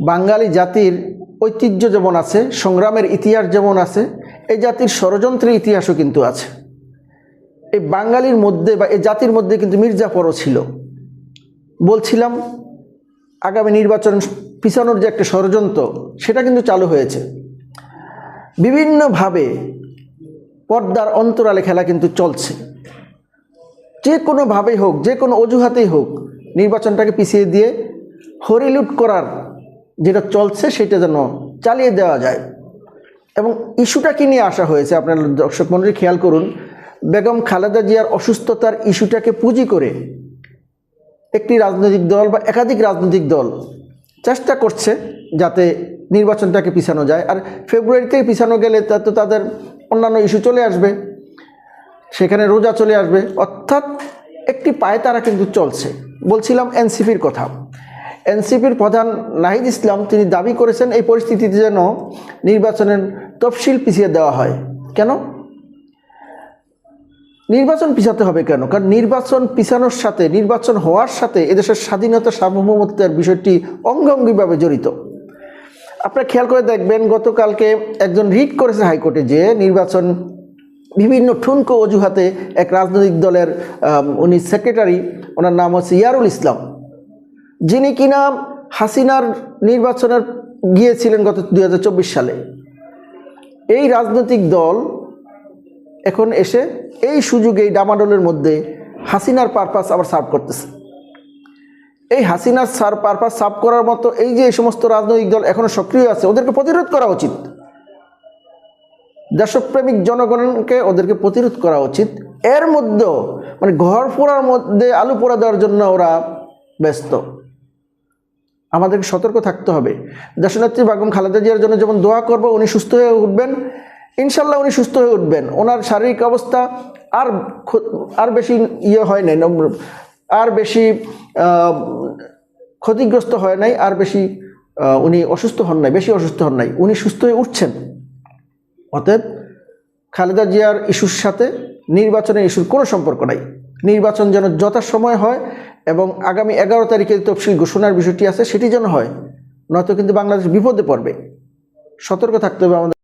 বাঙালি জাতির ঐতিহ্য যেমন আছে, সংগ্রামের ইতিহাস যেমন আছে, এই জাতির ষড়যন্ত্রের ইতিহাসও কিন্তু আছে। এই বাঙালির মধ্যে বা এই জাতির মধ্যে কিন্তু মির্জাফরও ছিল। বলছিলাম আগামী নির্বাচন পিছানোর যে একটা ষড়যন্ত্র, সেটা কিন্তু চালু হয়েছে। বিভিন্নভাবে পর্দার অন্তরালে খেলা কিন্তু চলছে। যে কোনোভাবেই হোক, যে কোনো অজুহাতেই হোক, নির্বাচনটাকে পিছিয়ে দিয়ে হরিলুট করার যেটা চলছে সেটা যেন চালিয়ে দেওয়া যায়। এবং ইস্যুটা কি নিয়ে আসা হয়েছে আপনারা দর্শক মণ্ডলী খেয়াল করুন। বেগম খালেদা জিয়ার অসুস্থতার ইস্যুটাকে পুঁজি করে একটি রাজনৈতিক দল বা একাধিক রাজনৈতিক দল চেষ্টা করছে যাতে নির্বাচনটাকে পিছানো যায়। আর ফেব্রুয়ারি থেকে পিছানো গেলে তো তাদের অন্যান্য ইস্যু চলে আসবে, সেখানে রোজা চলে আসবে। অর্থাৎ একটি পায়তারা কিন্তু চলছে। বলছিলাম এনসিপির কথা। এনসিপির প্রধান নাহিদ ইসলাম তিনি দাবি করেছেন এই পরিস্থিতিতে যেন নির্বাচনের তফসিল পিছিয়ে দেওয়া হয়। কেন নির্বাচন পিছাতে হবে কেন? কারণ নির্বাচন পিছানোর সাথে, নির্বাচন হওয়ার সাথে এদেশের স্বাধীনতা সার্বভৌমত্বের বিষয়টি অঙ্গাঙ্গিভাবে জড়িত। আপনারা খেয়াল করে দেখবেন, গতকালকে একজন রিট করেছে হাইকোর্টে যে নির্বাচন বিভিন্ন ঠুনকো অজুহাতে এক রাজনৈতিক দলের উনি সেক্রেটারি, ওনার নাম হচ্ছে ইয়ারুল ইসলাম, যিনি কিনা হাসিনার নির্বাচনের গিয়েছিলেন গত 2024 সালে। এই রাজনৈতিক দল এখন এসে এই সুযোগে এই ডামাডোলের মধ্যে হাসিনার পারপাস আবার সার্ভ করতেছে। এই হাসিনার পারপাস সার্ভ করার মতো এই যে এই সমস্ত রাজনৈতিক দল এখনো সক্রিয় আছে, ওদেরকে প্রতিরোধ করা উচিত। দেশপ্রেমিক জনগণকে ওদেরকে প্রতিরোধ করা উচিত। এর মধ্যেও মানে ঘর পোড়ার মধ্যে আলু পোড়া দেওয়ার জন্য ওরা ব্যস্ত। আমাদেরকে সতর্ক থাকতে হবে। দেশনেত্রী বেগম খালেদা জিয়ার জন্য যেমন দোয়া করব, উনি সুস্থ হয়ে উঠবেন, ইনশাল্লাহ উনি সুস্থ হয়ে উঠবেন। ওনার শারীরিক অবস্থা আর বেশি হয় নাই, আর বেশি ক্ষতিগ্রস্ত হয় নাই, আর বেশি উনি অসুস্থ হন নাই, বেশি অসুস্থ হন নাই, উনি সুস্থ হয়ে উঠছেন। অতএব খালেদা জিয়ার ইস্যুর সাথে নির্বাচনের ইস্যুর কোনো সম্পর্ক নাই। নির্বাচন যেন যথাসময় হয় এবং আগামী 11 তারিখে তফসিল ঘোষণার বিষয়টি আছে সেটি যেন হয়, নয়তো কিন্তু বাংলাদেশ বিপদে পড়বে। সতর্ক থাকতে হবে আমাদের।